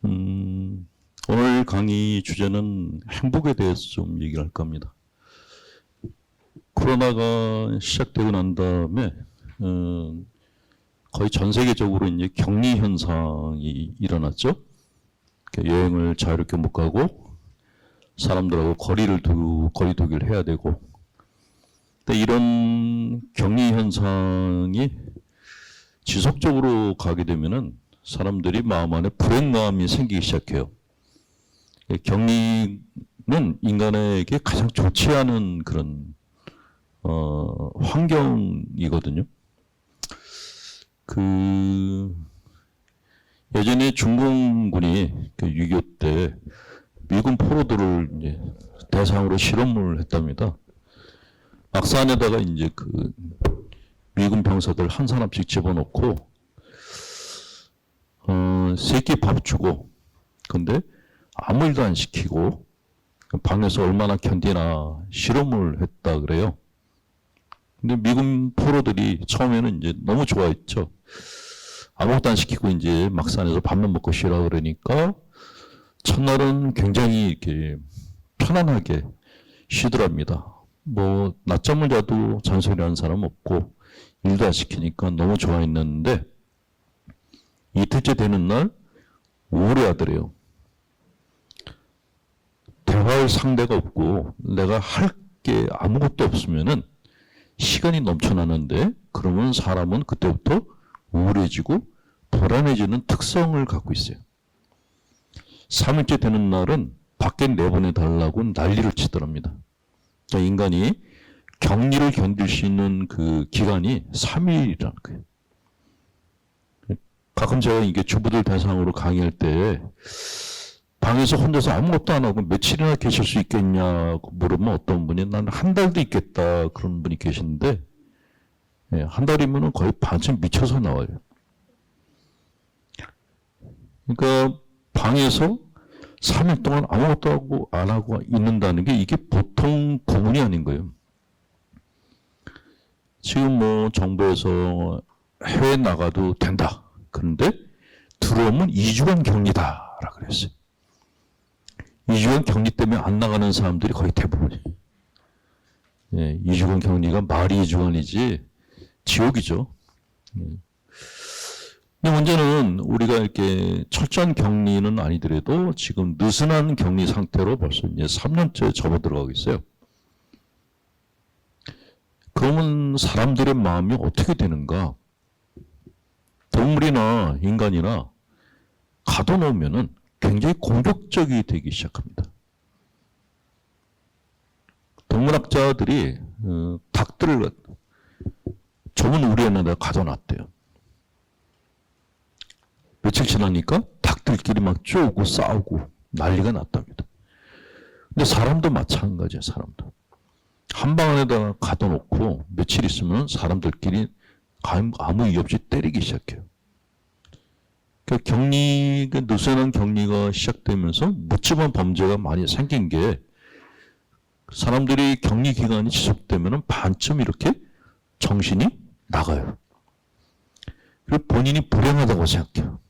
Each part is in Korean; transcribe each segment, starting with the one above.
오늘 강의 주제는 행복에 대해서 좀 얘기를 할까 합니다. 코로나가 시작되고 난 다음에 거의 전 세계적으로 이제 격리 현상이 일어났죠. 여행을 자유롭게 못 가고 사람들하고 거리두기를 해야 되고. 근데 이런 격리 현상이 지속적으로 가게 되면은 사람들이 마음 안에 불행감이 생기기 시작해요. 격리는 인간에게 가장 좋지 않은 그런 환경이거든요. 예전에 중공군이 6.25 때 미군 포로들을 이제 대상으로 실험을 했답니다. 막산에다가 이제 미군 병사들 한 사람씩 집어넣고 세끼 밥 주고, 근데 아무 일도 안 시키고 방에서 얼마나 견디나 실험을 했다 그래요. 근데 미군 포로들이 처음에는 이제 너무 좋아했죠. 아무것도 안 시키고 이제 막산에서 밥만 먹고 쉬라 그러니까 첫날은 굉장히 이렇게 편안하게 쉬더랍니다. 뭐 낮잠을 자도 잔소리하는 사람 없고 일도 안 시키니까 너무 좋아했는데 이틀째 되는 날 우울해하더래요. 대화할 상대가 없고 내가 할 게 아무것도 없으면은 시간이 넘쳐나는데, 그러면 사람은 그때부터 우울해지고 불안해지는 특성을 갖고 있어요. 3일째 되는 날은 밖에 내보내달라고 난리를 치더랍니다. 그러니까 인간이 격리를 견딜 수 있는 그 기간이 3일이라는 거예요. 가끔 제가 이게 주부들 대상으로 강의할 때 방에서 혼자서 아무것도 안 하고 며칠이나 계실 수 있겠냐고 물으면 어떤 분이 난 한 달도 있겠다 그런 분이 계시는데, 한 달이면 거의 반쯤 미쳐서 나와요. 그러니까 방에서 3일 동안 아무것도 안 하고 있는다는 게 이게 보통 구문이 아닌 거예요. 지금 뭐 정부에서 해외 나가도 된다. 그런데 들어오면 2주간 격리다라 그랬어요. 2주간 격리 때문에 안 나가는 사람들이 거의 대부분이에요. 2주간 격리가 말이 2주간이지 지옥이죠. 근데 문제는 우리가 이렇게 철저한 격리는 아니더라도 지금 느슨한 격리 상태로 벌써 이제 3년째 접어들어가고 있어요. 그러면 사람들의 마음이 어떻게 되는가? 동물이나 인간이나 가둬놓으면은 굉장히 공격적이 되기 시작합니다. 동물학자들이 닭들을 좁은 우리 안에다 가둬놨대요. 며칠 지나니까 닭들끼리 막 쪼고 싸우고 난리가 났답니다. 근데 사람도 마찬가지예요. 사람도. 한 방 안에다가 가둬놓고 며칠 있으면 사람들끼리 아무 이유 없이 때리기 시작해요. 그러니까 느슨한 격리가 시작되면서 묻지마 범죄가 많이 생긴 게, 사람들이 격리 기간이 지속되면 반쯤 이렇게 정신이 나가요. 그리고 본인이 불행하다고 생각해요.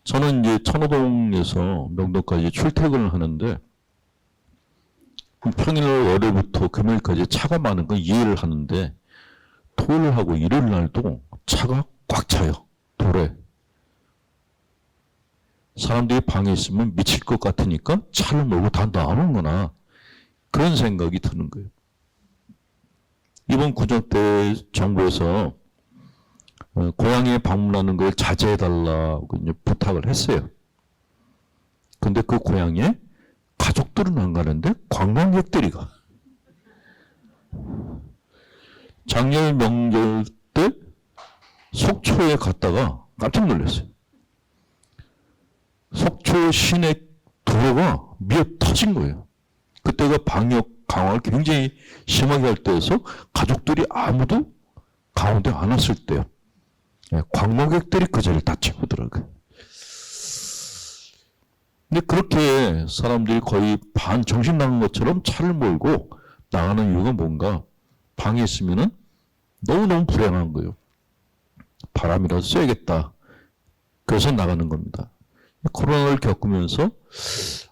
저는 이제 천호동에서 명동까지 출퇴근을 하는데, 평일 월요일부터 금요일까지 차가 많은 건 이해를 하는데, 토요일하고 일요일 날도 차가 꽉 차요. 도로에. 사람들이 방에 있으면 미칠 것 같으니까 차를 몰고 다 나오는구나, 그런 생각이 드는 거예요. 이번 구정 때 정부에서 고향에 방문하는 걸 자제해달라고 이제 부탁을 했어요. 근데 그 고향에 가족들은 안 가는데 관광객들이 가. 작년 명절 때 속초에 갔다가 깜짝 놀랐어요. 속초 시내 도로가 미어 터진 거예요. 그때가 방역 강화를 굉장히 심하게 할 때여서 가족들이 아무도 가운데 안 왔을 때요. 관광객들이 그 자리를 다 채우더라고요. 근데 그렇게 사람들이 거의 반 정신 나간 것처럼 차를 몰고 나가는 이유가 뭔가, 방에 있으면은 너무너무 불행한 거예요. 바람이라도 쐬야겠다. 그래서 나가는 겁니다. 코로나를 겪으면서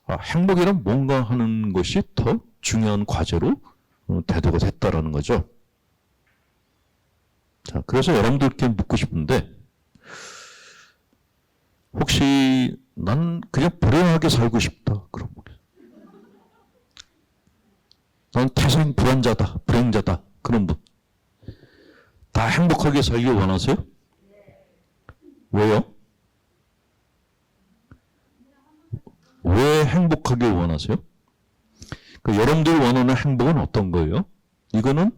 행복이란 뭔가 하는 것이 더 중요한 과제로 대두가 됐다라는 거죠. 자, 그래서 여러분들께 묻고 싶은데, 혹시 난 그냥 불행하게 살고 싶다. 그럼 난 태생 불안자다, 불행자다. 그런 분. 다 행복하게 살길 원하세요? 왜요? 왜 행복하길 원하세요? 여러분들이 원하는 행복은 어떤 거예요? 이거는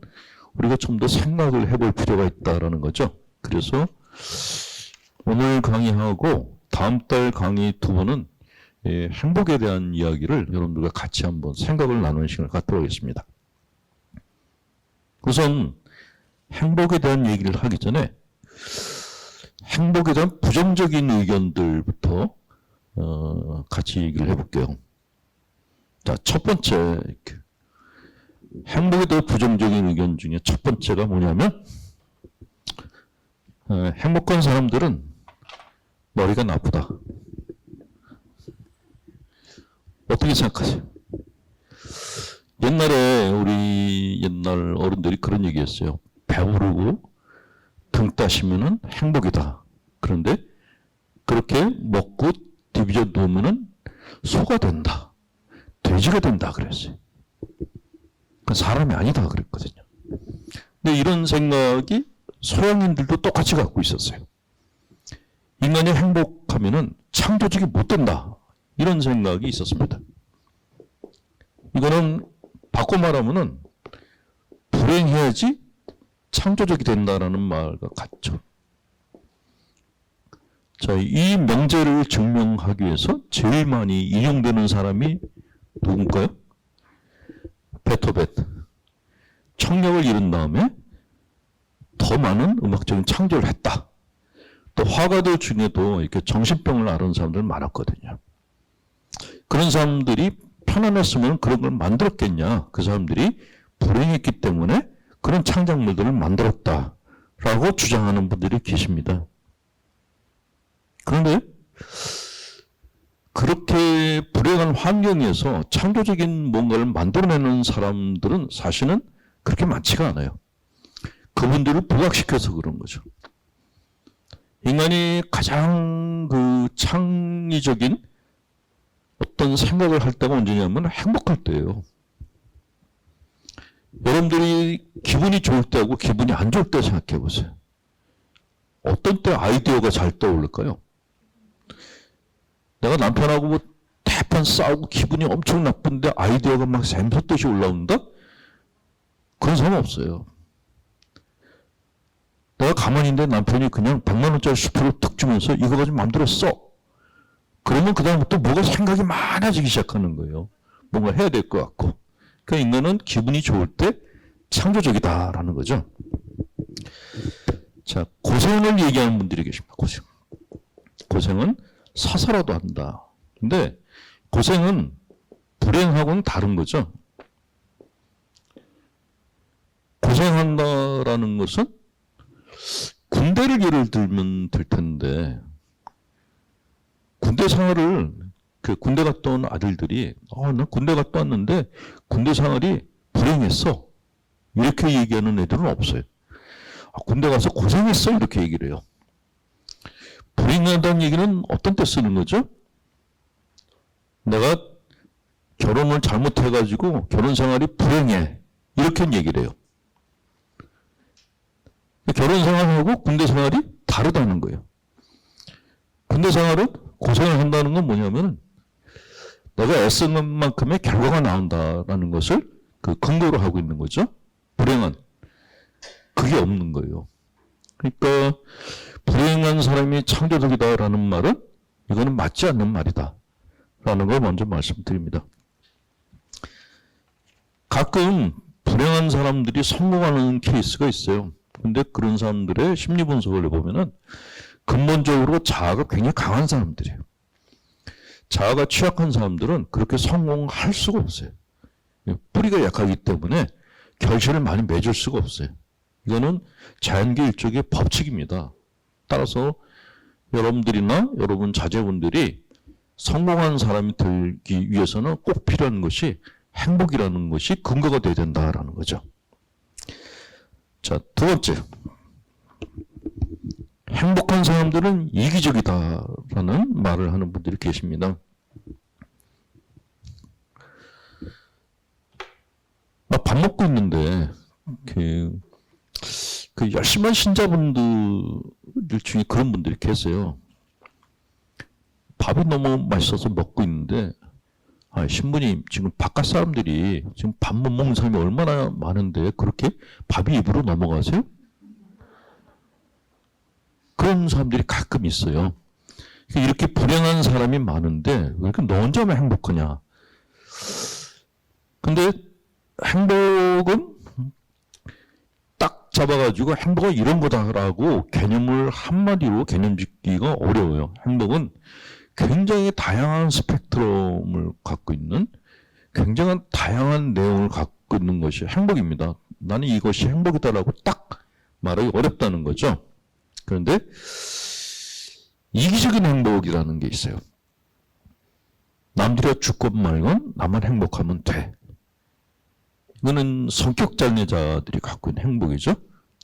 우리가 좀 더 생각을 해볼 필요가 있다는 거죠. 그래서 오늘 강의하고 다음 달 강의 2번은 행복에 대한 이야기를 여러분들과 같이 한번 생각을 나누는 시간을 갖도록 하겠습니다. 우선 행복에 대한 얘기를 하기 전에 행복에 대한 부정적인 의견들부터 같이 얘기를 해볼게요. 자, 첫 번째, 행복에 대한 부정적인 의견 중에 첫 번째가 뭐냐면, 행복한 사람들은 머리가 나쁘다. 어떻게 생각하세요? 옛날에 우리 옛날 어른들이 그런 얘기했어요. 배부르고 등 따시면은 행복이다. 그런데 그렇게 먹고 디비져 누우면은 소가 된다. 돼지가 된다 그랬어요. 그 사람이 아니다 그랬거든요. 근데 이런 생각이 서양인들도 똑같이 갖고 있었어요. 인간이 행복하면은 창조적이 못 된다. 이런 생각이 있었습니다. 이거는 바꿔 말하면은 불행해야지 창조적이 된다라는 말과 같죠. 자, 이 명제를 증명하기 위해서 제일 많이 인용되는 사람이 누군가요? 베토벤. 청력을 잃은 다음에 더 많은 음악적인 창조를 했다. 또 화가들 중에도 이렇게 정신병을 앓은 사람들 많았거든요. 그런 사람들이 편안했으면 그런 걸 만들었겠냐. 그 사람들이 불행했기 때문에 그런 창작물들을 만들었다라고 주장하는 분들이 계십니다. 그런데 그렇게 불행한 환경에서 창조적인 뭔가를 만들어내는 사람들은 사실은 그렇게 많지가 않아요. 그분들을 부각시켜서 그런 거죠. 인간이 가장 창의적인 어떤 생각을 할 때가 언제냐면 행복할 때예요. 여러분들이 기분이 좋을 때하고 기분이 안 좋을 때 생각해 보세요. 어떤 때 아이디어가 잘 떠오를까요? 내가 남편하고 뭐 대판 싸우고 기분이 엄청 나쁜데 아이디어가 막 샘솟듯이 올라온다? 그런 사람 없어요. 내가 가만히 있는데 남편이 그냥 100만 원짜리 수표를 툭 주면서 이거 가지고 마음대로 써. 그러면 그 다음부터 뭐가 생각이 많아지기 시작하는 거예요. 뭔가 해야 될 것 같고. 그러니까 인간은 기분이 좋을 때 창조적이다라는 거죠. 자, 고생을 얘기하는 분들이 계십니다. 고생은 사서라도 한다. 근데 고생은 불행하고는 다른 거죠. 고생한다라는 것은 군대를 예를 들면 될 텐데, 군대 생활을, 군대 갔다 온 아들들이, 난 군대 갔다 왔는데, 군대 생활이 불행했어. 이렇게 얘기하는 애들은 없어요. 군대 가서 고생했어. 이렇게 얘기를 해요. 불행하다는 얘기는 어떤 때 쓰는 거죠? 내가 결혼을 잘못해가지고 결혼 생활이 불행해. 이렇게 얘기를 해요. 결혼 생활하고 군대 생활이 다르다는 거예요. 군대 생활은 고생을 한다는 건 뭐냐면 내가 애쓴 것만큼의 결과가 나온다라는 것을 근거로 하고 있는 거죠. 불행은 그게 없는 거예요. 그러니까 불행한 사람이 창조적이다라는 말은 이거는 맞지 않는 말이다 라는 걸 먼저 말씀드립니다. 가끔 불행한 사람들이 성공하는 케이스가 있어요. 근데 그런 사람들의 심리 분석을 해보면은 근본적으로 자아가 굉장히 강한 사람들이에요. 자아가 취약한 사람들은 그렇게 성공할 수가 없어요. 뿌리가 약하기 때문에 결실을 많이 맺을 수가 없어요. 이거는 자연계 일종의 법칙입니다. 따라서 여러분들이나 여러분 자제분들이 성공한 사람이 되기 위해서는 꼭 필요한 것이 행복이라는 것이 근거가 되어야 된다라는 거죠. 자, 두 번째. 행복한 사람들은 이기적이다라는 말을 하는 분들이 계십니다. 밥 먹고 있는데 그 열심한 신자분들 중에 그런 분들이 계세요. 밥이 너무 맛있어서 먹고 있는데 신부님 지금 바깥 사람들이 지금 밥 못 먹는 사람이 얼마나 많은데 그렇게 밥이 입으로 넘어가세요? 그런 사람들이 가끔 있어요. 이렇게 불행한 사람이 많은데 왜 이렇게 너 혼자만 행복하냐? 근데 행복은 딱 잡아가지고 행복은 이런 거다라고 개념을 한마디로 개념 짓기가 어려워요. 행복은 굉장히 다양한 스펙트럼을 갖고 있는 굉장한 다양한 내용을 갖고 있는 것이 행복입니다. 나는 이것이 행복이다라고 딱 말하기 어렵다는 거죠. 그런데 이기적인 행복이라는 게 있어요. 남들이 죽건 말건 나만 행복하면 돼. 이거는 성격 장애자들이 갖고 있는 행복이죠.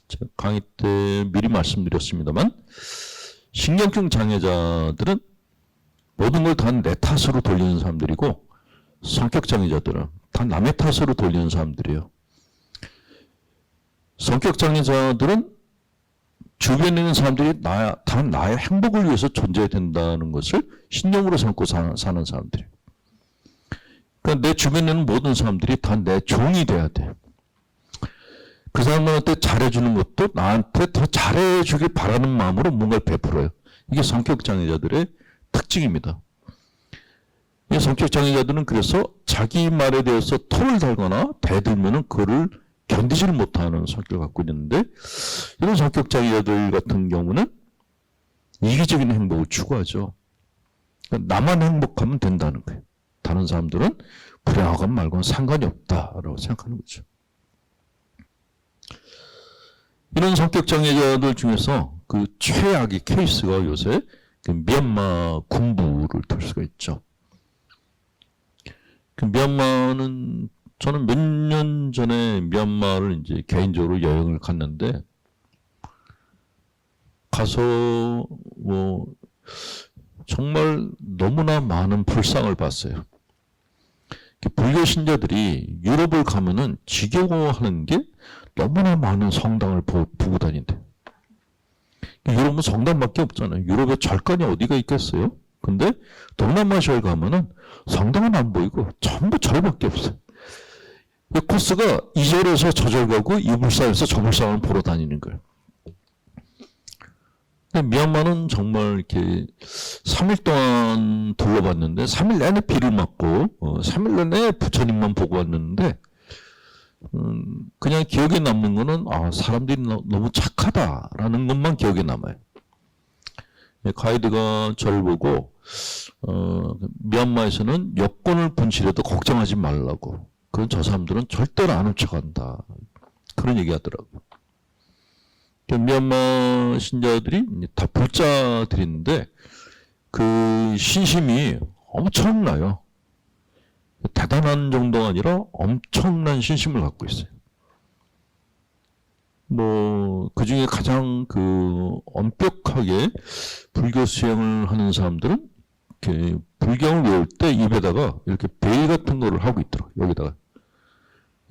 제가 강의 때 미리 말씀드렸습니다만 신경증 장애자들은 모든 걸 다 내 탓으로 돌리는 사람들이고 성격 장애자들은 다 남의 탓으로 돌리는 사람들이에요. 성격 장애자들은 주변에 있는 사람들이 다 나의 행복을 위해서 존재해야 된다는 것을 신념으로 삼고 사는 사람들이에요. 그러니까 내 주변에 있는 모든 사람들이 다 내 종이 돼야 돼. 그 사람들한테 잘해주는 것도 나한테 더 잘해주길 바라는 마음으로 뭔가를 베풀어요. 이게 성격장애자들의 특징입니다. 이 성격장애자들은 그래서 자기 말에 대해서 토를 달거나 대들면은 그거를 견디지를 못하는 성격을 갖고 있는데 이런 성격장애자들 같은 경우는 이기적인 행복을 추구하죠. 그러니까 나만 행복하면 된다는 거예요. 다른 사람들은 불행하건 말건 상관이 없다라고 생각하는 거죠. 이런 성격장애자들 중에서 그 최악의 케이스가 요새 그 미얀마 군부를 들 수가 있죠. 그 미얀마는 저는 몇 년 전에 미얀마를 이제 개인적으로 여행을 갔는데 가서 뭐 정말 너무나 많은 불상을 봤어요. 불교 신자들이 유럽을 가면은 지겨워하는 게 너무나 많은 성당을 보고 다닌대. 유럽은 성당밖에 없잖아요. 유럽에 절간이 어디가 있겠어요? 근데 동남아시아에 가면은 성당은 안 보이고 전부 절밖에 없어요. 이 코스가 이 절에서 저 절 가고 이 불상에서 저 불상을 보러 다니는 거예요. 미얀마는 정말 이렇게 3일 동안 둘러봤는데 3일 내내 비를 맞고 3일 내내 부처님만 보고 왔는데 그냥 기억에 남는 거는 사람들이 너무 착하다라는 것만 기억에 남아요. 가이드가 저를 보고 미얀마에서는 여권을 분실해도 걱정하지 말라고. 그건 저 사람들은 절대로 안 훔쳐간다. 그런 얘기 하더라고요. 미얀마 신자들이 다 불자들인데 그 신심이 엄청나요. 대단한 정도가 아니라 엄청난 신심을 갖고 있어요. 뭐, 그 중에 가장 엄격하게 불교 수행을 하는 사람들은 이렇게 불경을 외울 때 입에다가 이렇게 베일 같은 거를 하고 있더라고요. 여기다가.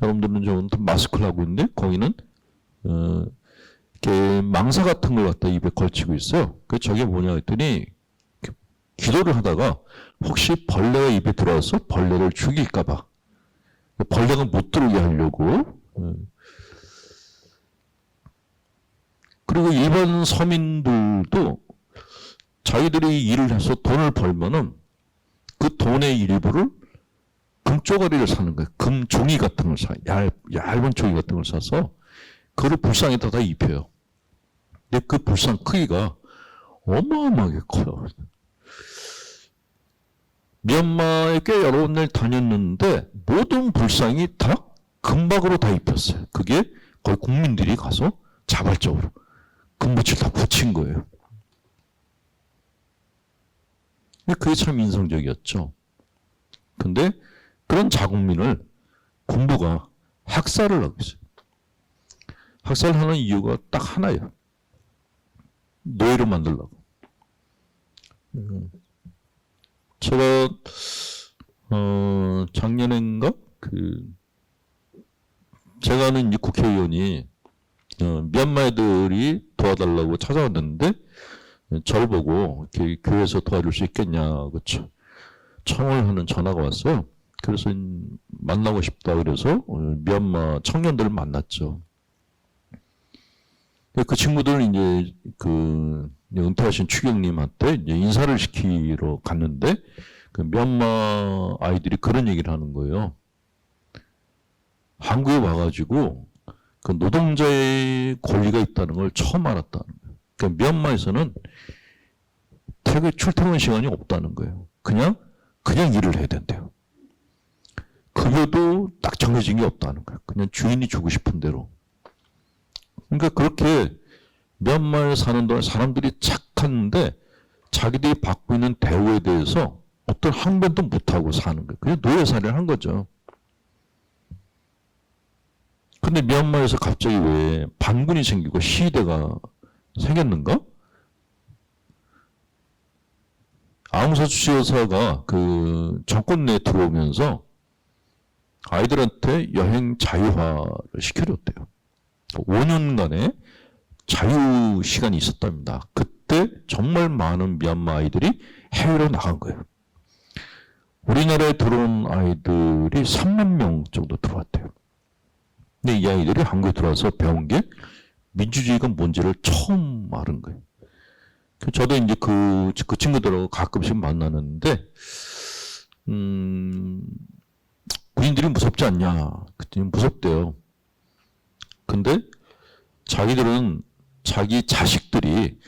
여러분들은 좀 마스크를 하고 있는데, 거기는, 이렇게 망사 같은 걸 갖다 입에 걸치고 있어요. 저게 뭐냐 했더니, 기도를 하다가 혹시 벌레가 입에 들어와서 벌레를 죽일까봐. 벌레가 못 들어오게 하려고. 그리고 일반 서민들도 자기들이 일을 해서 돈을 벌면은 그 돈의 일부를 금쪼가리를 사는 거예요. 금 종이 같은 걸 사요. 얇은 종이 같은 걸 사서 그걸 불상에다 다 입혀요. 근데 그 불상 크기가 어마어마하게 커요. 미얀마에 꽤 여러 군데를 다녔는데 모든 불상이 다 금박으로 다 입혔어요. 그게 거의 국민들이 가서 자발적으로 금붙이를 다 붙인 거예요. 근데 그게 참 인상적이었죠. 근데 그런 자국민을 군부가 학살을 하고 있어요. 학살하는 이유가 딱 하나예요. 노예로 만들려고. 제가 작년인가 제가 아는 이제 국회의원이 미얀마 애들이 도와달라고 찾아왔는데 저를 보고 이렇게 교회에서 도와줄 수 있겠냐, 그렇죠? 청을 하는 전화가 왔어요. 그래서 만나고 싶다 그래서 미얀마 청년들을 만났죠. 그 친구들 이제 은퇴하신 추경님한테 이제 인사를 시키러 갔는데 그 미얀마 아이들이 그런 얘기를 하는 거예요. 한국에 와가지고 그 노동자의 권리가 있다는 걸 처음 알았다는 거예요. 그러니까 미얀마에서는 출퇴근 시간이 없다는 거예요. 그냥 일을 해야 된대요. 급여도 딱 정해진 게 없다는 거예요. 그냥 주인이 주고 싶은 대로. 그러니까 그렇게 미얀마에 사는 동안 사람들이 착한데 자기들이 받고 있는 대우에 대해서 어떤 항변도 못하고 사는 거예요. 그냥 노예살이를 한 거죠. 근데 미얀마에서 갑자기 왜 반군이 생기고 시위대가 생겼는가? 아웅산수치 여사가 그 정권 내에 들어오면서 아이들한테 여행 자유화를 시켜줬대요. 5년간의 자유 시간이 있었답니다. 그때 정말 많은 미얀마 아이들이 해외로 나간 거예요. 우리나라에 들어온 아이들이 3만 명 정도 들어왔대요. 근데 이 아이들이 한국에 들어와서 배운 게 민주주의가 뭔지를 처음 알은 거예요. 저도 이제 그 친구들하고 가끔씩 만나는데, 군인들이 무섭지 않냐? 그랬더니 무섭대요. 근데 자기들은 자기 자식들이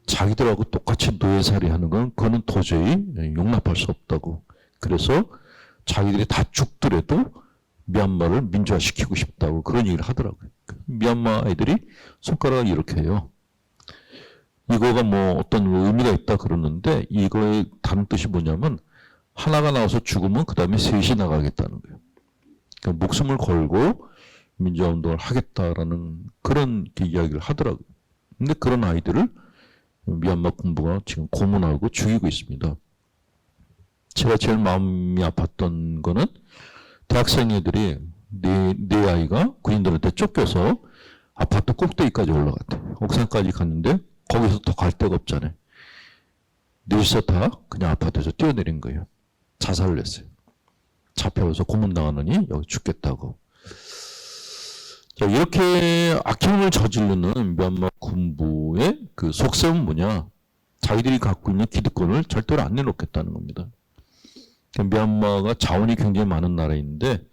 자기들하고 똑같이 노예살이 하는 건 그거는 도저히 용납할 수 없다고. 그래서 자기들이 다 죽더라도 미얀마를 민주화시키고 싶다고 그런 얘기를 하더라고요. 미얀마 아이들이 손가락을 이렇게 해요. 이거가 뭐 어떤 의미가 있다 그러는데 이거의 다른 뜻이 뭐냐면 하나가 나와서 죽으면 그 다음에 셋이 나가겠다는 거예요. 그러니까 목숨을 걸고 민주화운동을 하겠다라는 그런 이야기를 하더라고요. 근데 그런 아이들을 미얀마 군부가 지금 고문하고 죽이고 있습니다. 제가 제일 마음이 아팠던 거는 대학생 애들이 네 아이가 군인들한테 쫓겨서 아파트 꼭대기까지 올라갔대. 옥상까지 갔는데 거기서 더 갈 데가 없잖아요. 넷이서 다 그냥 아파트에서 뛰어내린 거예요. 자살을 했어요. 잡혀서 고문당하느니 여기 죽겠다고. 자, 이렇게 악행을 저지르는 미얀마 군부의 그 속셈은 뭐냐? 자기들이 갖고 있는 기득권을 절대로 안 내놓겠다는 겁니다. 미얀마가 자원이 굉장히 많은 나라인데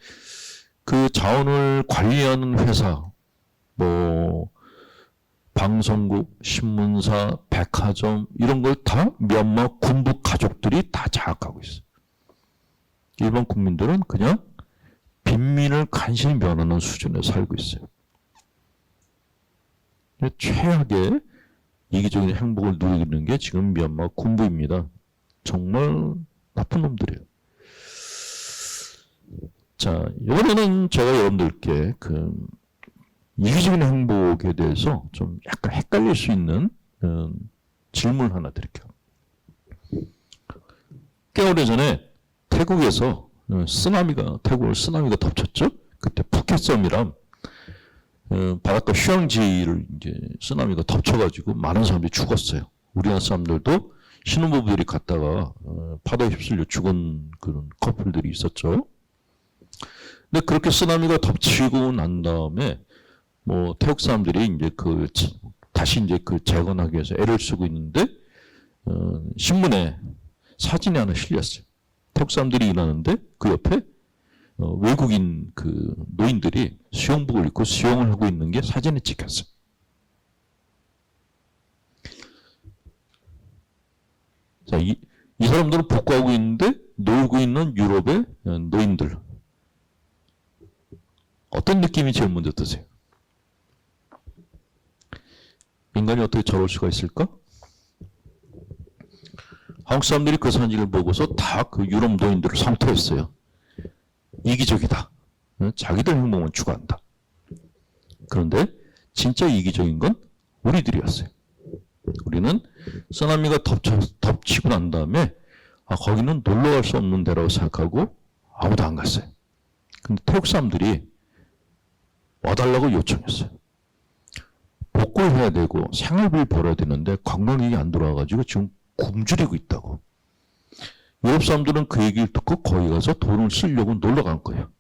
그 자원을 관리하는 회사, 뭐 방송국, 신문사, 백화점 이런 걸 다 미얀마 군부 가족들이 다 장악하고 있어요. 일반 국민들은 그냥 빈민을 간신히 면하는 수준에 살고 있어요. 최악의 이기적인 행복을 누리는 게 지금 미얀마 군부입니다. 정말 나쁜 놈들이에요. 자, 이번에는 제가 여러분들께 이기적인 행복에 대해서 좀 약간 헷갈릴 수 있는 질문 하나 드릴게요. 꽤 오래전에 태국에서 태국을 쓰나미가 덮쳤죠? 그때 푸켓섬이랑 바닷가 휴양지를 이제 쓰나미가 덮쳐가지고 많은 사람들이 죽었어요. 우리나라 사람들도 신혼부부들이 갔다가 파도에 휩쓸려 죽은 그런 커플들이 있었죠. 근데 그렇게 쓰나미가 덮치고 난 다음에 뭐 태국 사람들이 이제 다시 이제 재건하기 위해서 애를 쓰고 있는데 신문에 사진이 하나 실렸어요. 태국 사람들이 일하는데 그 옆에 외국인 노인들이 수영복을 입고 수영을 하고 있는 게 사진에 찍혔어요. 자, 이 사람들은 복구하고 있는데 놀고 있는 유럽의 노인들. 어떤 느낌이 제일 먼저 드세요? 인간이 어떻게 저럴 수가 있을까? 한국 사람들이 그 사진을 보고서 다 그 유럽 노인들을 성토했어요. 이기적이다. 자기들 행복만 추구한다. 그런데 진짜 이기적인 건 우리들이었어요. 우리는 쓰나미가 덮치고 난 다음에 거기는 놀러 갈 수 없는 데라고 생각하고 아무도 안 갔어요. 근데 태국 사람들이 와달라고 요청했어요. 복구를 해야 되고 생활비를 벌어야 되는데 관광객이 안 들어와가지고 지금 굶주리고 있다고. 유럽 사람들은 그 얘기를 듣고 거기 가서 돈을 쓰려고 놀러 간 거예요.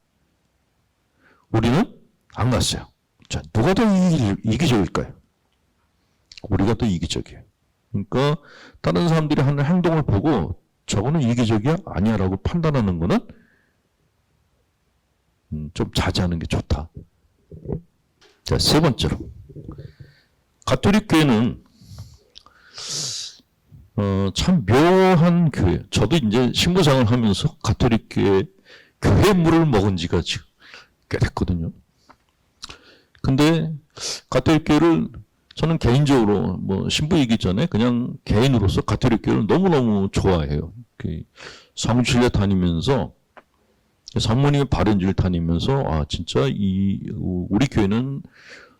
우리는 안 갔어요. 자, 누가 더 이기적일까요? 우리가 더 이기적이에요. 그러니까 다른 사람들이 하는 행동을 보고 저거는 이기적이야? 아니야 라고 판단하는 거는 좀 자제하는 게 좋다. 자, 세 번째로 가톨릭 교회는 참 묘한 교회. 저도 이제 신부생활을 하면서 가톨릭 교회 물을 먹은 지가 지금 꽤 됐거든요. 근데 가톨릭 교회를 저는 개인적으로 뭐 신부이기 전에 그냥 개인으로서 가톨릭 교회를 너무너무 좋아해요. 사무실에 다니면서 성모님의 발연지를 다니면서 진짜 우리 교회는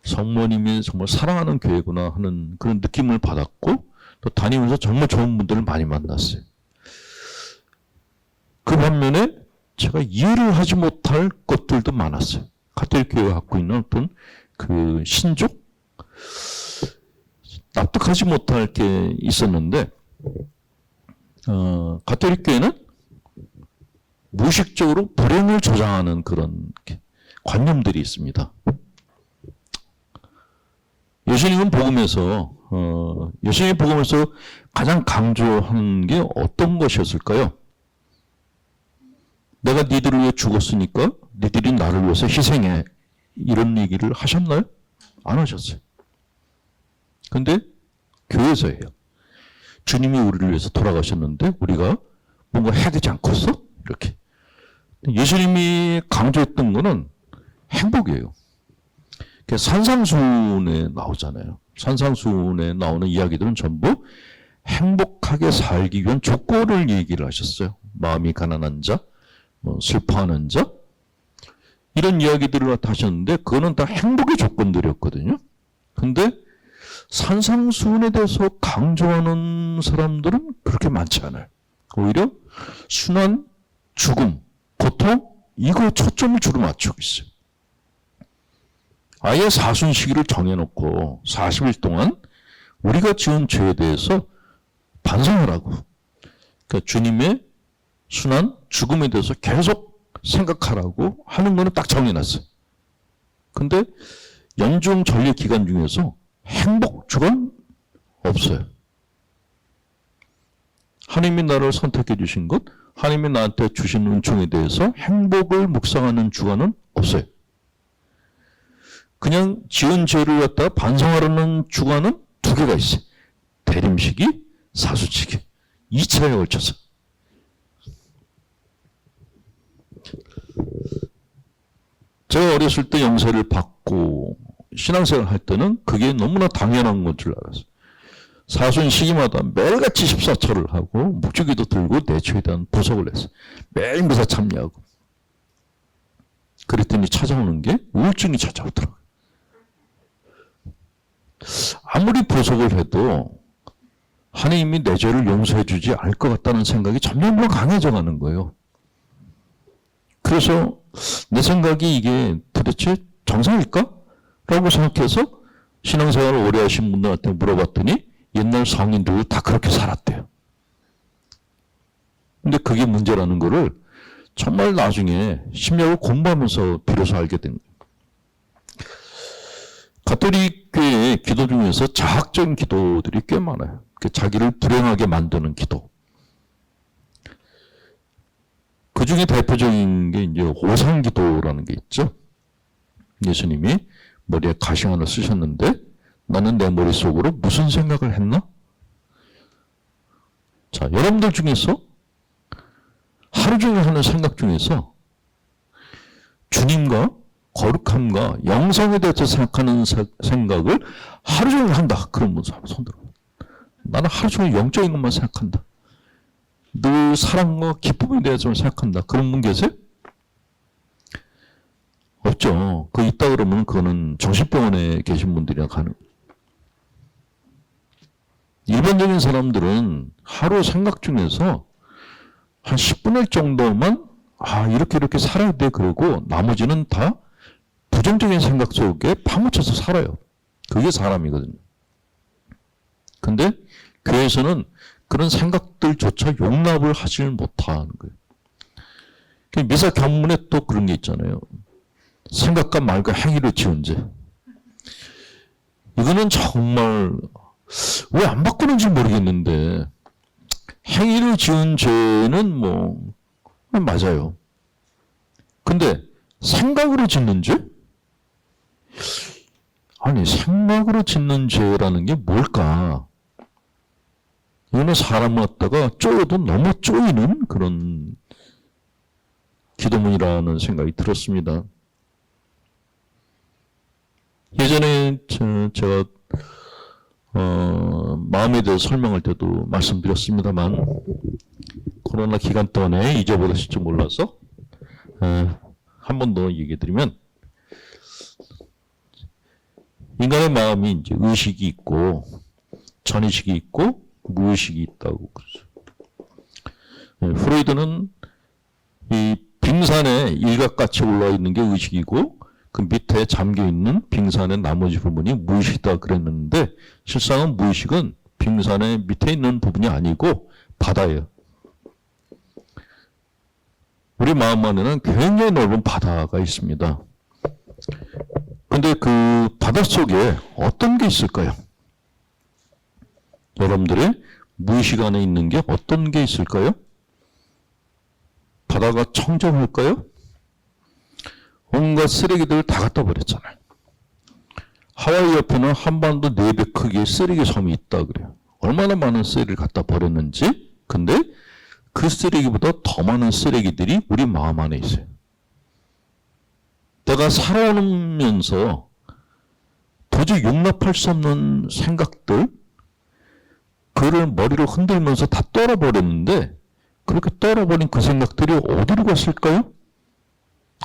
성모님이 정말 사랑하는 교회구나 하는 그런 느낌을 받았고 또 다니면서 정말 좋은 분들을 많이 만났어요. 그 반면에 제가 이해를 하지 못할 것들도 많았어요. 가톨릭 교회가 갖고 있는 어떤 그 신족? 납득하지 못할 게 있었는데 가톨릭 교회는 무의식적으로 불행을 조장하는 그런 관념들이 있습니다. 예수님은 복음에서 예수님의 복음에서 가장 강조하는 게 어떤 것이었을까요? 내가 니들을 위해 죽었으니까 니들이 나를 위해서 희생해. 이런 얘기를 하셨나요? 안 하셨어요. 근데 교회에서 해요. 주님이 우리를 위해서 돌아가셨는데 우리가 뭔가 해야 되지 않겠어? 이렇게. 예수님이 강조했던 거는 행복이에요. 산상수훈에 나오잖아요. 산상수훈에 나오는 이야기들은 전부 행복하게 살기 위한 조건을 얘기를 하셨어요. 마음이 가난한 자, 슬퍼하는 자, 이런 이야기들을 하셨는데 그거는 다 행복의 조건들이었거든요. 근데 산상수훈에 대해서 강조하는 사람들은 그렇게 많지 않아요. 오히려 순환, 죽음, 고통, 이거 초점을 주로 맞추고 있어요. 아예 사순 시기를 정해놓고 40일 동안 우리가 지은 죄에 대해서 반성을 하고, 그러니까 주님의 순환, 죽음에 대해서 계속 생각하라고 하는 거는 딱 정해놨어요. 근데 연중 전례 기간 중에서 행복 주간 없어요. 하나님이 나를 선택해 주신 것, 하나님이 나한테 주신 은총에 대해서 행복을 묵상하는 주간은 없어요. 그냥 지은 죄를 갖다가 반성하려는 주간은 두 개가 있어요. 대림시기, 사수치기. 2차에 걸쳐서. 제가 어렸을 때 영세를 받고 신앙생활 할 때는 그게 너무나 당연한 건 줄 알았어요. 사순 시기마다 매일같이 14초를 하고 묵주기도 들고 내 죄에 대한 보석을 했어요. 매일 미사 참여하고. 그랬더니 찾아오는 게 우울증이 찾아오더라고요. 아무리 보석을 해도 하나님이 내 죄를 용서해 주지 않을 것 같다는 생각이 점점 더 강해져 가는 거예요. 그래서 내 생각이 이게 도대체 정상일까? 라고 생각해서 신앙생활을 오래 하신 분들한테 물어봤더니 옛날 성인들도 다 그렇게 살았대요. 근데 그게 문제라는 거를 정말 나중에 심리학을 공부하면서 비로소 알게 된 거예요. 가톨릭 교회의 기도 중에서 자학적인 기도들이 꽤 많아요. 자기를 불행하게 만드는 기도. 그 중에 대표적인 게 이제 오상기도라는 게 있죠. 예수님이 머리에 가시 하나 쓰셨는데 나는 내 머릿속으로 무슨 생각을 했나? 자, 여러분들 중에서 하루 종일 하는 생각 중에서 주님과 거룩함과 영성에 대해서 생각하는 생각을 하루 종일 한다. 그런 분 손 들어. 나는 하루 종일 영적인 것만 생각한다. 그 사랑과 기쁨에 대해서 생각한다. 그런 분 계세요? 없죠. 그 있다 그러면 그거는 정신병원에 계신 분들이랑 가는. 일반적인 사람들은 하루 생각 중에서 한 10분의 정도만 이렇게 살아야 돼 그러고 나머지는 다 부정적인 생각 속에 파묻혀서 살아요. 그게 사람이거든요. 근데 교회에서는 그런 생각들조차 용납을 하질 못하는 거예요. 미사 견문에 또 그런 게 있잖아요. 생각과 말과 행위를 지은 죄. 이거는 정말 왜 안 바꾸는지 모르겠는데 행위를 지은 죄는 뭐 맞아요. 근데 생각으로 짓는 죄? 아니 생각으로 짓는 죄라는 게 뭘까? 이거는 사람을 갖다가 쪼여도 너무 쪼이는 그런 기도문이라는 생각이 들었습니다. 예전에 제가 마음에 대해서 설명할 때도 말씀드렸습니다만 코로나 기간 동안에 잊어버렸을지 몰라서 한 번 더 얘기해 드리면 인간의 마음이 이제 의식이 있고 전의식이 있고 무의식이 있다고 그러죠. 프로이드는 이 빙산에 일각같이 올라와 있는 게 의식이고 그 밑에 잠겨 있는 빙산의 나머지 부분이 무의식이다 그랬는데 실상은 무의식은 빙산의 밑에 있는 부분이 아니고 바다예요. 우리 마음 안에는 굉장히 넓은 바다가 있습니다. 근데 그 바다 속에 어떤 게 있을까요? 여러분들의 무의식 안에 있는 게 어떤 게 있을까요? 바다가 청정할까요? 온갖 쓰레기들을 다 갖다 버렸잖아요. 하와이 옆에는 한반도 4배 크기의 쓰레기 섬이 있다 그래요. 얼마나 많은 쓰레기를 갖다 버렸는지. 근데 그 쓰레기보다 더 많은 쓰레기들이 우리 마음 안에 있어요. 내가 살아오면서 도저히 용납할 수 없는 생각들, 그를 머리를 흔들면서 다 떨어버렸는데 그렇게 떨어버린 그 생각들이 어디로 갔을까요?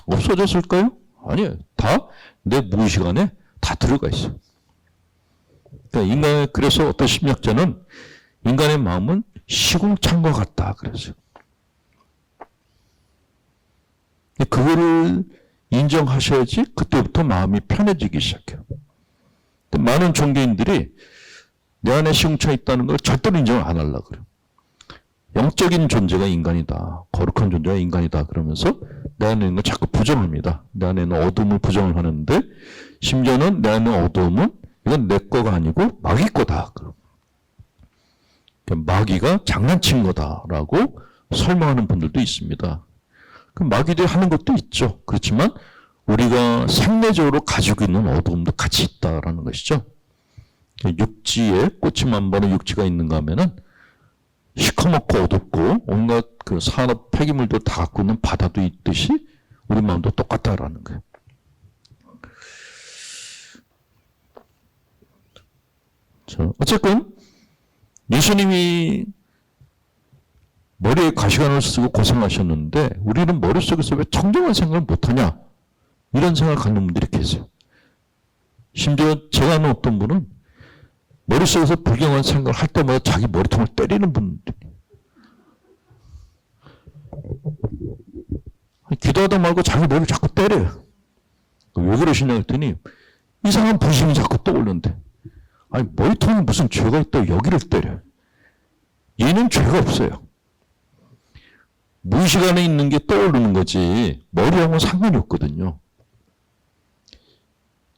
없어졌을까요? 아니에요. 다 내 무의식 안에 다 들어가 있어요. 그러니까 그래서 어떤 심리학자는 인간의 마음은 시궁창과 같다 그랬어요. 그거를 인정하셔야지 그때부터 마음이 편해지기 시작해요. 많은 종교인들이 내 안에 시궁창이 있다는 걸 절대로 인정을 안 하려고 그래요. 영적인 존재가 인간이다. 거룩한 존재가 인간이다. 그러면서 내 안에 있는 걸 자꾸 부정합니다. 내 안에 있는 어둠을 부정을 하는데 심지어는 내 안에 있는 어둠은 이건 내 거가 아니고 마귀 거다. 마귀가 장난친 거다라고 설명하는 분들도 있습니다. 마귀들이 하는 것도 있죠. 그렇지만 우리가 생내적으로 가지고 있는 어둠도 같이 있다라는 것이죠. 육지에 꽃이 만번의 육지가 있는가 하면은 시커멓고 어둡고 온갖 그 산업 폐기물도 다 갖고 있는 바다도 있듯이 우리 마음도 똑같다라는 거예요. 자, 어쨌건 예수님이 머리에 가시관을 쓰고 고생하셨는데 우리는 머릿속에서 왜 청정한 생각을 못하냐 이런 생각을 갖는 분들이 계세요. 심지어 제가 아는 어떤 분은 머릿속에서 불경한 생각을 할 때마다 자기 머리통을 때리는 분들이. 기도하다 말고 자기 머리를 자꾸 때려요. 왜 그러시냐 했더니 이상한 불신이 자꾸 떠오르는데 아니 머리통에 무슨 죄가 있다고 여기를 때려요. 얘는 죄가 없어요. 무의식 안에 있는 게 떠오르는 거지 머리하고는 상관이 없거든요.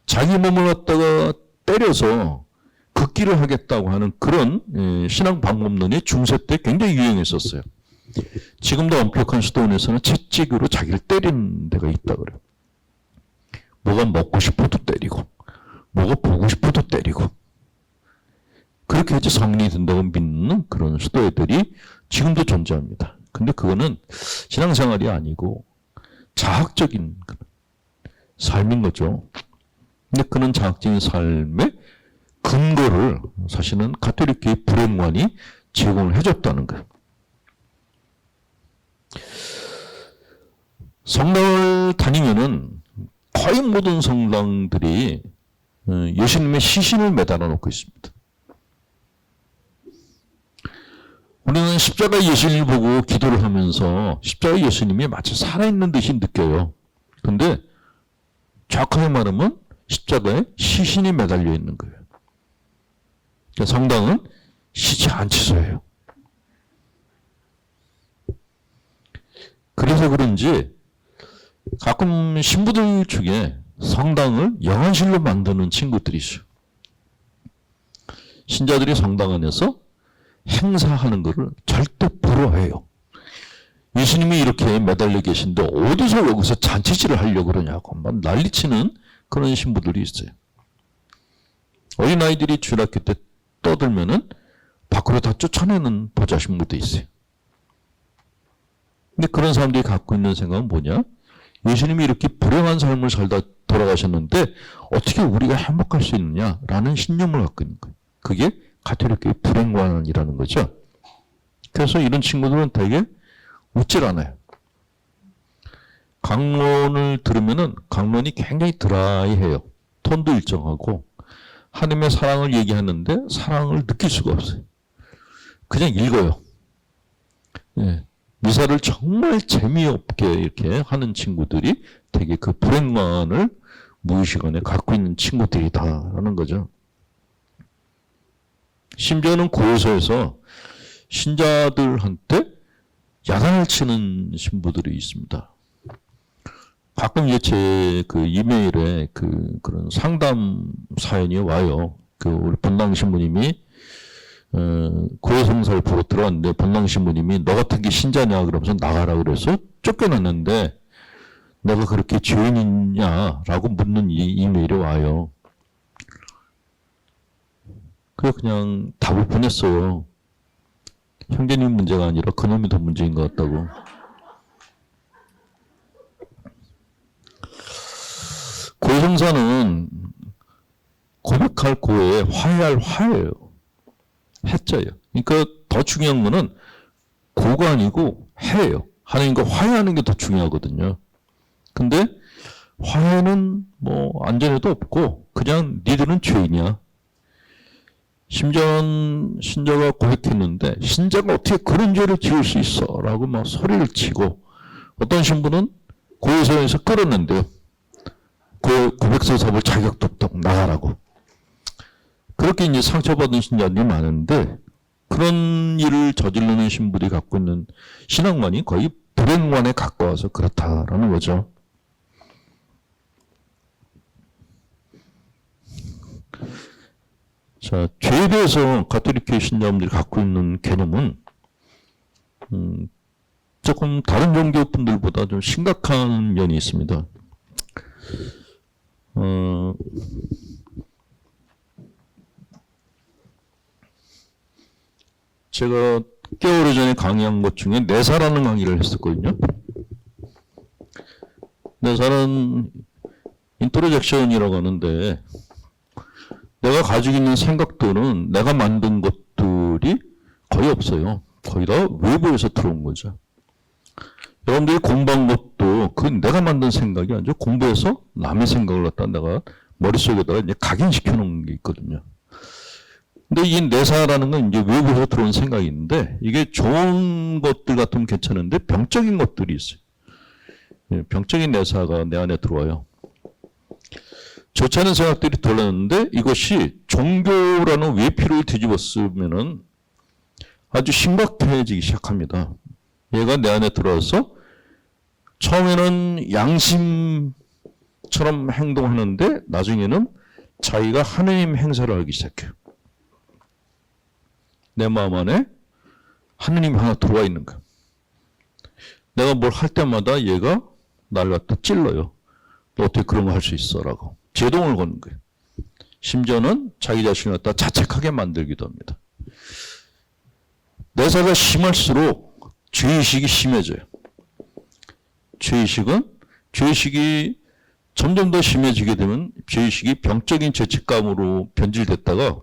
자기 몸을 갖다가 때려서 극기를 하겠다고 하는 그런 신앙 방법론이 중세 때 굉장히 유행했었어요. 지금도 엄격한 수도원에서는 채찍으로 자기를 때리는 데가 있다 그래요. 뭐가 먹고 싶어도 때리고 뭐가 보고 싶어도 때리고 그렇게 해서 성인이 된다고 믿는 그런 수도회들이 지금도 존재합니다. 근데 그거는 신앙생활이 아니고 자학적인 삶인 거죠. 근데 그런 자학적인 삶의 근거를 사실은 가톨릭교의 불행관이 제공을 해줬다는 거예요. 성당을 다니면은 거의 모든 성당들이 예수님의 시신을 매달아 놓고 있습니다. 우리는 십자가 예수님을 보고 기도를 하면서 십자가 예수님이 마치 살아있는 듯이 느껴요. 근데 정확하게 말하면 십자가에 시신이 매달려 있는 거예요. 그러니까 성당은 시체 안치소예요. 그래서 그런지 가끔 신부들 중에 성당을 영안실로 만드는 친구들이 있어요. 신자들이 성당 안에서 행사하는 것을 절대 부러워해요. 예수님이 이렇게 매달려 계신데 어디서 여기서 잔치질을 하려고 그러냐고 막 난리치는 그런 신부들이 있어요. 어린아이들이 주일학교 때 떠들면은 밖으로 다 쫓아내는 보좌 신부도 있어요. 근데 그런 사람들이 갖고 있는 생각은 뭐냐? 예수님이 이렇게 불행한 삶을 살다 돌아가셨는데 어떻게 우리가 행복할 수 있느냐라는 신념을 갖고 있는 거예요. 그게 가톨릭교의 불행관이라는 거죠. 그래서 이런 친구들은 되게 웃질 않아요. 강론을 들으면은 강론이 굉장히 드라이해요. 톤도 일정하고 하나님의 사랑을 얘기하는데 사랑을 느낄 수가 없어요. 그냥 읽어요. 예. 미사를 정말 재미없게 이렇게 하는 친구들이 되게 그 불행관을 무의식 안에 갖고 있는 친구들이다라는 거죠. 심지어는 교회에서 신자들한테 야단을 치는 신부들이 있습니다. 가끔 이제 제 그 이메일에 그런 상담 사연이 와요. 우리 본당 신부님이 교회 성사를 보러 들어왔는데 본당 신부님이 너 같은 게 신자냐 그러면서 나가라 그래서 쫓겨났는데 내가 그렇게 죄인이냐라고 묻는 이 이메일이 와요. 그래서 그냥 답을 보냈어요. 형제님 문제가 아니라 그놈이 더 문제인 것 같다고. 고성사는 고백할 고에 화해할 화예요. 해자예요. 그러니까 더 중요한 거는 고가 아니고 해예요. 하나님과 화해하는 게 더 중요하거든요. 근데 화해는 뭐 안전에도 없고 그냥 니들은 죄인이야. 심지어 신자가 고백했는데 신자가 어떻게 그런 죄를 지을 수 있어? 라고 막 소리를 치고 어떤 신부는 고해서에서 끌었는데요. 고백서 섭을 자격도 없다고 나가라고. 그렇게 이제 상처받은 신자들이 많은데 그런 일을 저지르는 신부들이 갖고 있는 신앙관이 거의 불행관에 가까워서 그렇다라는 거죠. 자, 죄에 대해서 가톨릭교회 신자분들이 갖고 있는 개념은 조금 다른 종교 분들보다 좀 심각한 면이 있습니다. 제가 꽤 오래전에 강의한 것 중에 내사라는 강의를 했었거든요. 내사는 인트로젝션이라고 하는데 내가 가지고 있는 생각들은 내가 만든 것들이 거의 없어요. 거의 다 외부에서 들어온 거죠. 여러분들이 공부한 것도 그 내가 만든 생각이 아니죠. 공부해서 남의 생각을 갖다 내가 머릿속에다가 이제 각인시켜 놓은 게 있거든요. 근데 이 내사라는 건 이제 외부에서 들어온 생각이 있는데 이게 좋은 것들 같으면 괜찮은데 병적인 것들이 있어요. 병적인 내사가 내 안에 들어와요. 좋지 않은 생각들이 들어왔는데 이것이 종교라는 외피를 뒤집었으면은 아주 심각해지기 시작합니다. 얘가 내 안에 들어와서 처음에는 양심처럼 행동하는데 나중에는 자기가 하나님 행사를 하기 시작해요. 내 마음 안에 하느님이 하나 들어와 있는 거야. 내가 뭘 할 때마다 얘가 나를 갖다 찔러요. 너 어떻게 그런 거 할 수 있어? 라고. 제동을 거는 거예요. 심지어는 자기 자신을 갖다 자책하게 만들기도 합니다. 내사가 심할수록 죄의식이 심해져요. 죄의식이 점점 더 심해지게 되면 죄의식이 병적인 죄책감으로 변질됐다가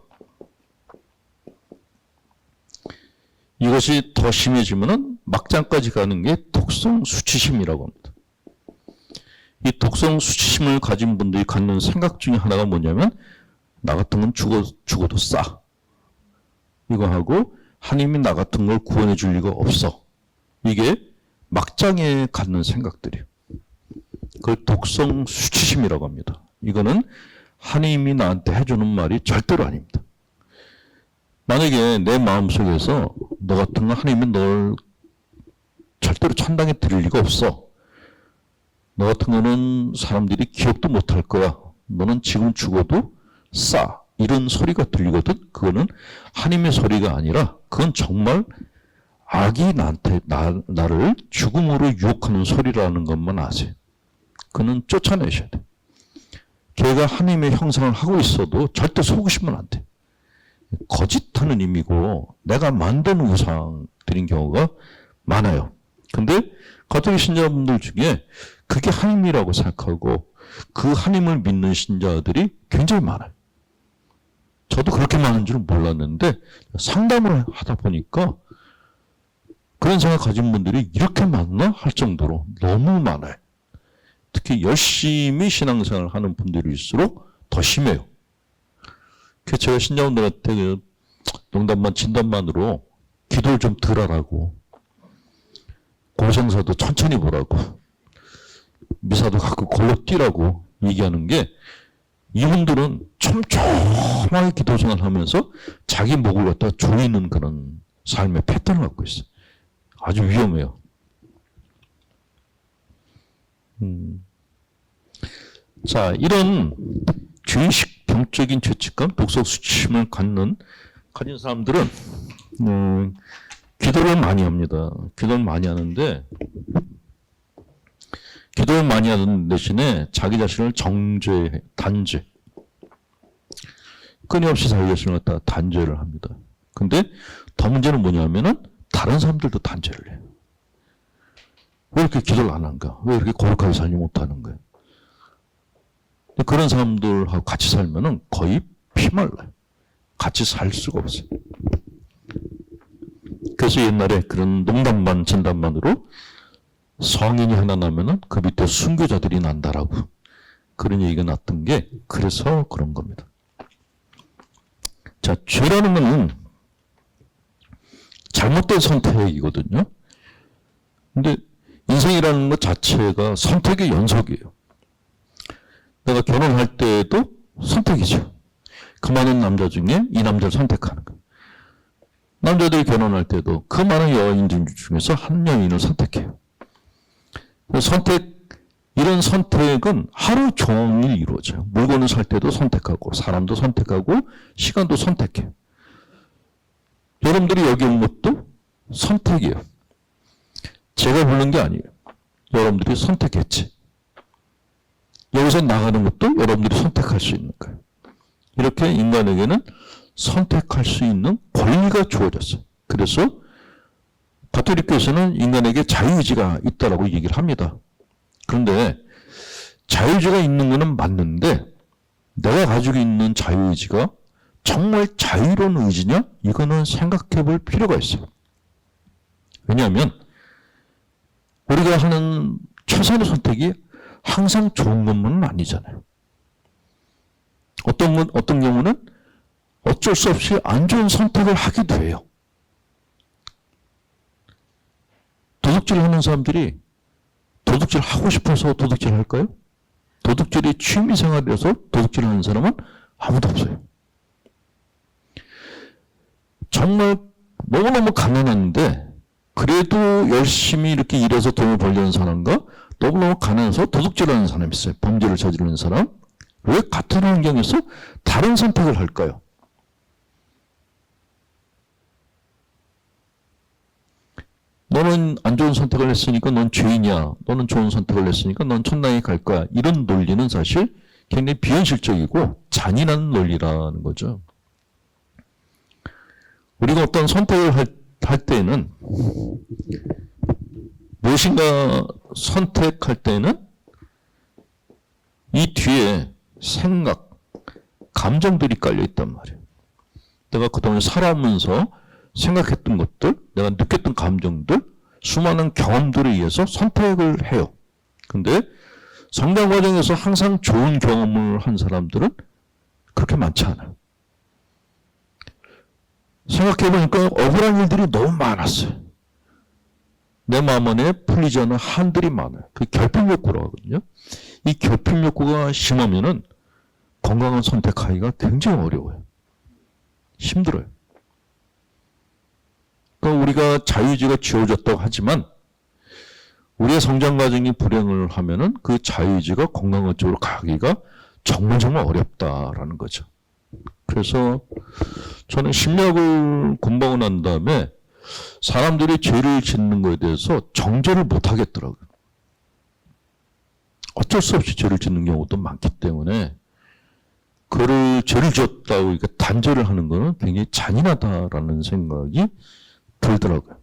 이것이 더 심해지면은 막장까지 가는 게 독성 수치심이라고 합니다. 이 독성 수치심을 가진 분들이 갖는 생각 중에 하나가 뭐냐면 나 같은 건 죽어도 싸. 이거 하고 하나님이 나 같은 걸 구원해 줄 리가 없어. 이게 막장에 갖는 생각들이에요. 그걸 독성 수치심이라고 합니다. 이거는 하나님이 나한테 해주는 말이 절대로 아닙니다. 만약에 내 마음속에서 너 같은 거 하나님이 널 절대로 천당에 드릴 리가 없어. 너 같은 거는 사람들이 기억도 못할 거야. 너는 지금 죽어도 싸. 이런 소리가 들리거든. 그거는 하나님의 소리가 아니라 그건 정말 악이 나한테 나를 죽음으로 유혹하는 소리라는 것만 아세요. 그는 쫓아내셔야 돼. 걔가 하나님의 형상을 하고 있어도 절대 속으시면 안 돼. 거짓하는 의미고 내가 만든 우상들인 경우가 많아요. 근데 가톨릭 신자분들 중에 그게 하나님이라고 생각하고 그 하나님을 믿는 신자들이 굉장히 많아요. 저도 그렇게 많은 줄은 몰랐는데 상담을 하다 보니까 그런 생각 가진 분들이 이렇게 많나 할 정도로 너무 많아요. 특히 열심히 신앙생활을 하는 분들일수록 더 심해요. 그래서 제가 신자분들한테 농담만 진담만으로 기도를 좀 들어라고, 고생사도 천천히 보라고, 미사도 가끔 골로 뛰라고 얘기하는 게, 이분들은 촘촘하게 기도 생활하면서 자기 목을 갖다 조이는 그런 삶의 패턴을 갖고 있어요. 아주 위험해요. 자, 이런 죄의식, 병적인 죄책감, 독성 수치심을 가진 사람들은 기도를 많이 합니다. 기도를 많이 하는데, 기도를 많이 하는 대신에 자기 자신을 정죄해, 단죄. 끊임없이 자기 자신을 갖다가 단죄를 합니다. 근데 더 문제는 뭐냐면은 다른 사람들도 단죄를 해요. 왜 이렇게 기도를 안 한가? 왜 이렇게 거룩하게 살지 못하는 거야? 그런 사람들하고 같이 살면은 거의 피말라요. 같이 살 수가 없어요. 그래서 옛날에 그런 농담반, 진담반으로 성인이 하나 나면은 그 밑에 순교자들이 난다라고 그런 얘기가 났던 게 그래서 그런 겁니다. 자, 죄라는 것은 잘못된 선택이거든요. 근데 인생이라는 것 자체가 선택의 연속이에요. 내가 결혼할 때도 선택이죠. 그 많은 남자 중에 이 남자를 선택하는 거예요. 남자들이 결혼할 때도 그 많은 여인들 중에서 한 여인을 선택해요. 이런 선택은 하루 종일 이루어져요. 물건을 살 때도 선택하고, 사람도 선택하고, 시간도 선택해요. 여러분들이 여기 온 것도 선택이에요. 제가 부른 게 아니에요. 여러분들이 선택했지. 여기서 나가는 것도 여러분들이 선택할 수 있는 거예요. 이렇게 인간에게는 선택할 수 있는 권리가 주어졌어요. 그래서 가톨릭교에서는 인간에게 자유의지가 있다라고 얘기를 합니다. 그런데 자유의지가 있는 것은 맞는데 내가 가지고 있는 자유의지가 정말 자유로운 의지냐? 이거는 생각해 볼 필요가 있어요. 왜냐하면 우리가 하는 최선의 선택이 항상 좋은 것만은 아니잖아요. 어떤 경우는 어쩔 수 없이 안 좋은 선택을 하기도 해요. 도둑질 하는 사람들이 도둑질 하고 싶어서 도둑질 할까요? 도둑질이 취미생활이라서 도둑질 하는 사람은 아무도 없어요. 정말 너무너무 가난한데 그래도 열심히 이렇게 일해서 돈을 벌려는 사람과 너무너무 가난해서 도둑질하는 사람이 있어요. 범죄를 저지르는 사람. 왜 같은 환경에서 다른 선택을 할까요? 너는 안 좋은 선택을 했으니까 넌 죄인이야. 너는 좋은 선택을 했으니까 넌 천당에 갈 거야. 이런 논리는 사실 굉장히 비현실적이고 잔인한 논리라는 거죠. 우리가 어떤 선택을 할 때는 무엇인가 선택할 때는 이 뒤에 생각, 감정들이 깔려 있단 말이에요. 내가 그동안 살아오면서 생각했던 것들, 내가 느꼈던 감정들, 수많은 경험들에 의해서 선택을 해요. 근데 성장 과정에서 항상 좋은 경험을 한 사람들은 그렇게 많지 않아요. 생각해보니까 억울한 일들이 너무 많았어요. 내 마음 안에 풀리지 않은 한들이 많아요. 그 결핍 욕구라고 하거든요. 이 결핍 욕구가 심하면은 건강한 선택하기가 굉장히 어려워요. 힘들어요. 그러니까 우리가 자유의지가 주어졌다고 하지만 우리의 성장 과정이 불행을 하면은 그 자유의지가 건강한 쪽으로 가기가 정말 어렵다라는 거죠. 그래서 저는 심리학을 공부하고 난 다음에 사람들이 죄를 짓는 것에 대해서 정죄를 못 하겠더라고요. 어쩔 수 없이 죄를 짓는 경우도 많기 때문에 그를 죄를 지었다고 단죄를 하는 것은 굉장히 잔인하다라는 생각이 들더라고요.